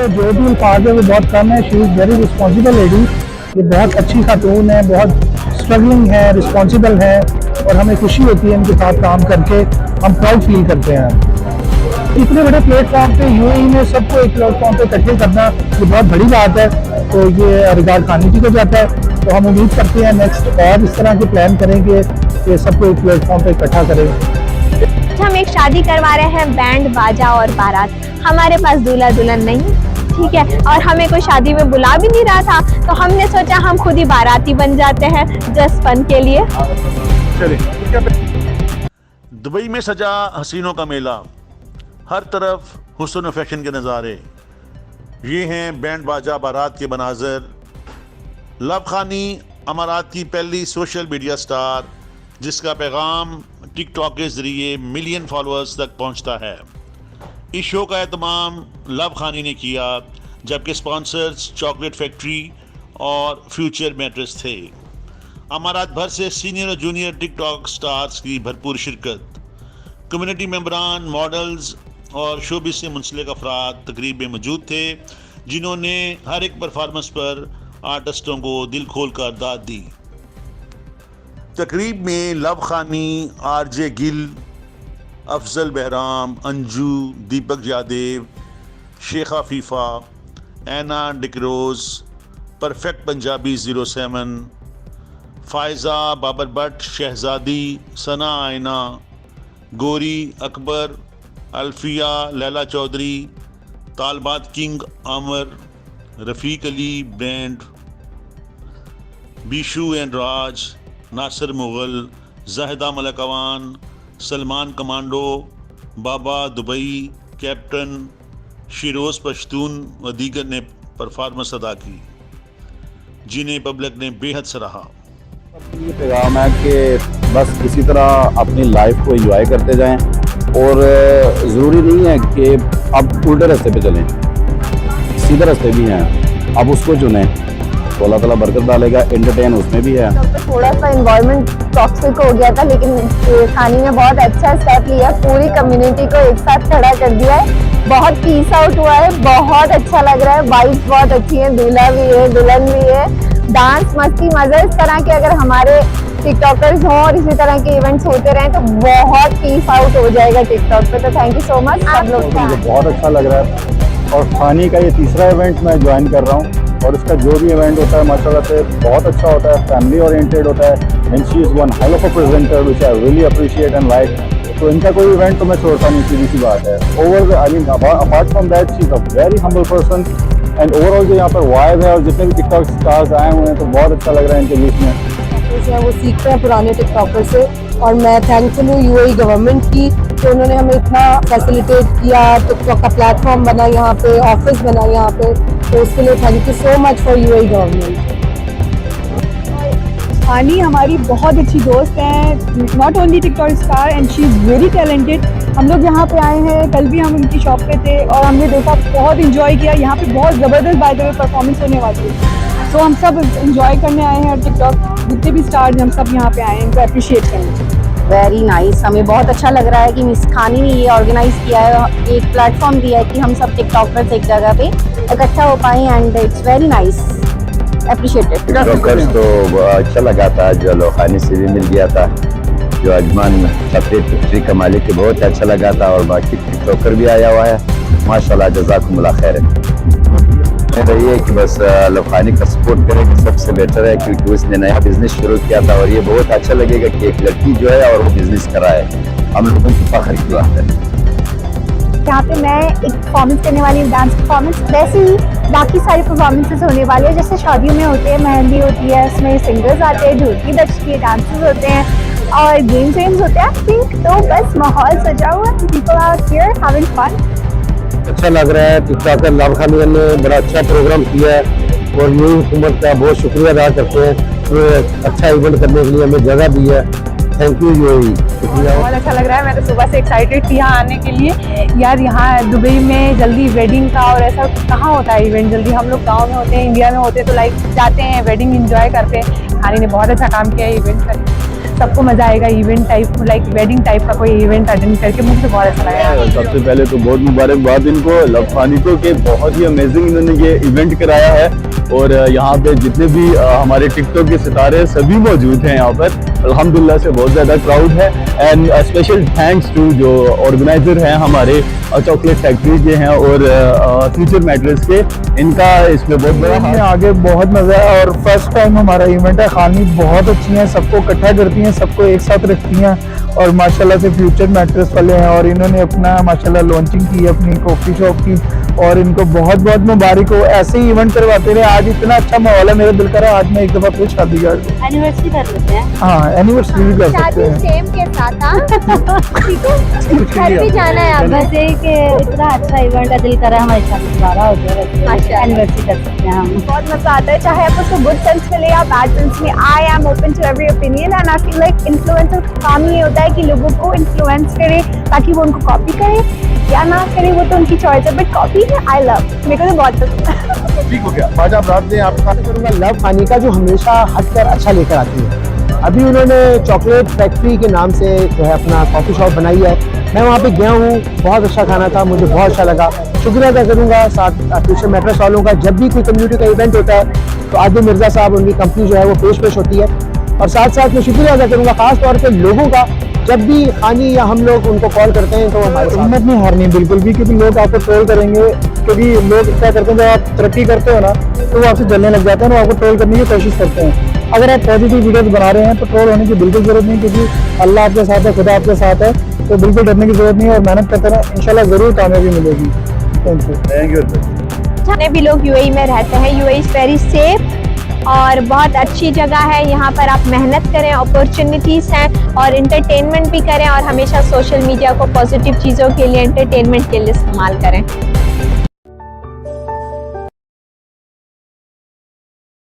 जो भी अल्फाज है वो बहुत कम है। She is very responsible lady. ये बहुत अच्छी खातून है, बहुत स्ट्रगलिंग है, रिस्पॉन्सिबल है और हमें खुशी होती है इनके साथ काम करके। हम प्राउड फील करते हैं। इतने बड़े प्लेटफॉर्म पे यूएई में सबको एक प्लेटफॉर्म पे इकट्ठे करना ये बहुत बड़ी बात है। तो ये रिगार्ड खानी जी को जाता है। तो हम उम्मीद करते हैं नेक्स्ट और इस तरह के प्लान करेंगे कि सबको एक प्लेटफॉर्म पे इकट्ठा करें। हम एक शादी करवा रहे हैं बैंड बाजा और बारात। हमारे पास दूल्हा दुल्हन नहीं, ठीक है, और हमें कोई शादी में बुला भी नहीं रहा था, तो हमने सोचा हम खुद ही बाराती बन जाते हैं जस्ट फन के लिए। दुबई में सजा हसीनों का मेला, हर तरफ हुस्न फैशन के नज़ारे। ये हैं बैंड बाजा बारात के मनाजर। लव खानी अमारात की पहली सोशल मीडिया स्टार, जिसका पैगाम टिकटॉक के ज़रिए मिलियन फॉलोअर्स तक पहुंचता है। इस शो का एहतमाम लव खानी ने किया, जबकि स्पॉन्सर्स चॉकलेट फैक्ट्री और फ्यूचर मैट्रेस थे। अमारात भर से सीनियर और जूनियर टिकटॉक स्टार्स की भरपूर शिरकत। कम्युनिटी मेंबरान, मॉडल्स और शोबिस से मुंसलिक अफराद तकरीब में मौजूद थे, जिन्होंने हर एक परफॉर्मेंस पर आर्टिस्टों को दिल खोल कर दाद दी। तकरीब में लव खानी, आरजे गिल, अफजल बहराम, अंजू, दीपक यादेव, शेखा फीफा, ऐना डिक्रोज, परफेक्ट पंजाबी 07, फायजा, बाबर भट्ट, शहजादी, सना आयना, गोरी, अकबर, अल्फिया, लैला चौधरी, तालबात king Aamir, Rafiq Ali brand, Bishu and Raj, Nasir Mughal, Zahida मलकवान, Salman commando, Baba Dubai, captain, शिरोज़ पश्तून व दीगर ने परफॉर्मेंस अदा की, जिन्हें पब्लिक ने बेहद सराहा। ये पैगाम है कि बस इसी तरह अपनी लाइफ को एंजॉय करते जाएं और ज़रूरी नहीं है कि अब उल्टे रास्ते पे चलें, सीधे रास्ते भी हैं, अब उसको चुनें तो अल्लाह ताला बरकत डालेगा। एंटरटेन उसमें भी है। तो थोड़ा सा एनवायरनमेंट टॉक्सिक हो गया था, लेकिन खानी ने बहुत अच्छा स्टेप लिया, पूरी कम्युनिटी को एक साथ खड़ा कर दिया है। बहुत पीस आउट हुआ है, बहुत अच्छा लग रहा है, वाइब्स बहुत अच्छी है, दूल्हा भी है, दुल्हन भी है, डांस मस्ती मजा। इस तरह के अगर हमारे टिकटॉकर्स हों और इसी तरह के इवेंट्स होते रहें तो बहुत पीस आउट हो जाएगा टिकटॉक पे। तो थैंक यू सो मच आप लोग का। मुझे बहुत अच्छा लग रहा है और खानी का ये तीसरा इवेंट मैं ज्वाइन कर रहा हूँ और इसका जो भी इवेंट होता है माशाल्लाह से बहुत अच्छा होता है, फैमिली ओरिएंटेड होता है and she is one hell of a presenter which I really appreciate and like. तो इनका कोई इवेंट तो मैं छोड़ता नहीं, सीधी सी बात है। Over I mean apart from that she is a very humble person and overall जो यहाँ पर वाइब है और जितने भी टिकटॉक स्टार्स आए हुए हैं तो बहुत अच्छा लग रहा है इनके बीच में। वो सीखते हैं पुराने टिकटॉकर से और मैं थैंकफुल हूँ यूएई गवर्नमेंट की कि उन्होंने हमें इतना फैसिलिटेट किया, टिकटॉक का प्लेटफॉर्म बना यहाँ पे, ऑफिस बना यहाँ पे, तो उसके लिए thank you so much for UAE government. खानी हमारी बहुत अच्छी दोस्त है, not only TikTok star and she is very talented. हम लोग यहाँ पे आए हैं, कल भी हम उनकी शॉप पे थे और हमने देखा, बहुत इंजॉय किया। यहाँ पे बहुत ज़बरदस्त बाय द वे परफॉर्मेंस होने वाली है, तो हम सब इंजॉय करने आए हैं और टिकटॉक जितने भी स्टार्स हम सब यहाँ पे आए हैं, इनको अप्रिशिएट करने। वेरी नाइस, हमें बहुत अच्छा लग रहा है कि मिस खानी ने ये ऑर्गेनाइज किया है, एक प्लेटफॉर्म दिया है कि हम सब टिकटॉकर्स एक जगह पे इकट्ठा हो पाए and it's very nice, appreciated. TikTokers तो अच्छा लगा था, जो लोखानी से भी मिल गया था, जो अजमान चॉकलेट फैक्ट्री का मालिक है, बहुत अच्छा लगा था और बाकी टिकटॉकर भी आया हुआ है, माशाल्लाह जज़ाकुमुल्लाह खैर। रही है कि बस लोखानी का सपोर्ट करें कि सबसे बेटर है, क्योंकि उसने नया बिजनेस शुरू किया था और ये बहुत अच्छा लगेगा कि एक लड़की जो है और वो बिजनेस कर रहा है, हम लोगों की फख्र की बात है। यहाँ पे मैं एक परफॉर्मेंस करने वाली हूँ, डांस परफॉर्मेंस। वैसे ही बाकी सारे परफॉर्मेंसेस होने वाले हैं, जैसे शादियों में होते हैं, मेहंदी होती है, उसमें सिंगर्स आते हैं, ढोलकी बजती, डांसेस होते हैं और गेम्स वेम्स होते हैं। आई थिंक तो बस माहौल सजा हुआ है, people are here having fun. अच्छा लग रहा है। टिकटॉकर लव खानी ने बड़ा अच्छा प्रोग्राम किया है और यूएई हुकूमत का बहुत शुक्रिया अदा करते हैं, तो अच्छा इवेंट करने के लिए हमें जगह दी है। थैंक यू यूएई, शुक्रिया। बहुत अच्छा लग रहा है, मैं तो सुबह से एक्साइटेड थी यहाँ आने के लिए। यार यहाँ दुबई में जल्दी वेडिंग का और ऐसा कहाँ होता है इवेंट जल्दी, हम लोग गाँव में होते हैं, इंडिया में होते हैं तो लाइक जाते हैं वेडिंग एंजॉय करते हैं। खानी ने बहुत अच्छा काम किया है इवेंट का, सबको मजा आएगा event type, like wedding type का कोई इवेंट अटेंड करके मुझे बहुत अच्छा लगा। सबसे पहले तो बहुत मुबारकबाद इनको, लबखानी को, कि बहुत ही अमेजिंग इन्होंने ये इवेंट कराया है। और यहाँ पे जितने भी हमारे टिकटॉक के सितारे सभी मौजूद हैं यहाँ पर, अल्हम्दुलिल्लाह से बहुत ज़्यादा प्राउड है। एंड स्पेशल थैंक्स टू जो ऑर्गेनाइजर हैं हमारे चॉकलेट फैक्ट्री के हैं और फ्यूचर मैटर्स के, इनका इसमें बहुत बड़ा में आगे बहुत मज़ा है। और फर्स्ट टाइम हमारा इवेंट है। खानी बहुत अच्छी हैं, सबको इकट्ठा करती हैं, सबको एक साथ रखती हैं और माशाल्लाह से फ्यूचर मैट्रेस वाले हैं और इन्होंने अपना माशाल्लाह लॉन्चिंग की अपनी कॉफ़ी शॉप की और इनको बहुत बहुत मुबारक हो। ऐसे ही इवेंट करवाते रहे। आज इतना अच्छा माहौल है, मेरा दिल कर रहा है आज मैं एक दफ़ा फिर शादी कर दूं। एनिवर्सरी कर लेते हैं। हाँ, एनिवर्सरी भी कर सकते शादी हैं। सेम के साथ। हाँ ठीक है, घर भी जाना है आप। बस ये कि इतना अच्छा इवेंट है, दिल करा हमारी शादी दोबारा हो जाए, माशाल्लाह। एनिवर्सरी कर सकते हैं हम। बहुत मजा आता है, चाहे आपको उसको गुड सेंस मिले या बैड सेंस में। I am open to every opinion and I feel like influencer का काम ये होता है कि लोगों को इन्फ्लुएंस करे ताकि वो उनको कॉपी करे या ना करे, वो तो उनकी चॉइस है, बट कॉपी आई लव, मेरे को तो बहुत पसंद है। ठीक हो गया, बाजा रात ने आपका करूँगा लबखानी का, जो हमेशा हटकर अच्छा लेकर आती है। अभी उन्होंने चॉकलेट फैक्ट्री के नाम से जो है अपना कॉफ़ी शॉप बनाई है। मैं वहाँ पे गया हूँ, बहुत अच्छा खाना था, मुझे बहुत अच्छा लगा। शुक्रिया अदा करूँगा साथ फ्यूचर मैट्रेस वालों का। जब भी कोई कम्युनिटी का इवेंट होता है तो आदिल मिर्ज़ा साहब, उनकी कंपनी जो है वो पेश होती है। और साथ साथ मैं शुक्रिया अदा करूँगा ख़ास तौर पर लोगों का, जब भी खानी या हम लोग उनको कॉल करते हैं तो हमारे हिम्मत नहीं हारनी बिल्कुल भी, क्योंकि लोग आपको ट्रोल करेंगे। क्योंकि लोग क्या करते हैं, जब आप तरक्की करते हो ना तो वो आपसे जलने लग जाते हैं और आपको ट्रोल करने की कोशिश करते हैं। अगर आप पॉजिटिव वीडियोस बना रहे हैं तो ट्रोल होने की बिल्कुल जरूरत नहीं, क्योंकि अल्लाह आपके साथ है, खुदा आपके साथ है, तो बिल्कुल डरने की जरूरत नहीं है और मेहनत करते रहें, इंशाल्लाह जरूर कामयाबी मिलेगी। Thank you. जितने भी लोग यूएई में रहते हैं, यूएई इज़ वेरी सेफ और बहुत अच्छी जगह है। यहाँ पर आप मेहनत करें, अपॉर्चुनिटीज़ हैं और इंटरटेनमेंट भी करें और हमेशा सोशल मीडिया को पॉजिटिव चीज़ों के लिए, एंटरटेनमेंट के लिए इस्तेमाल करें।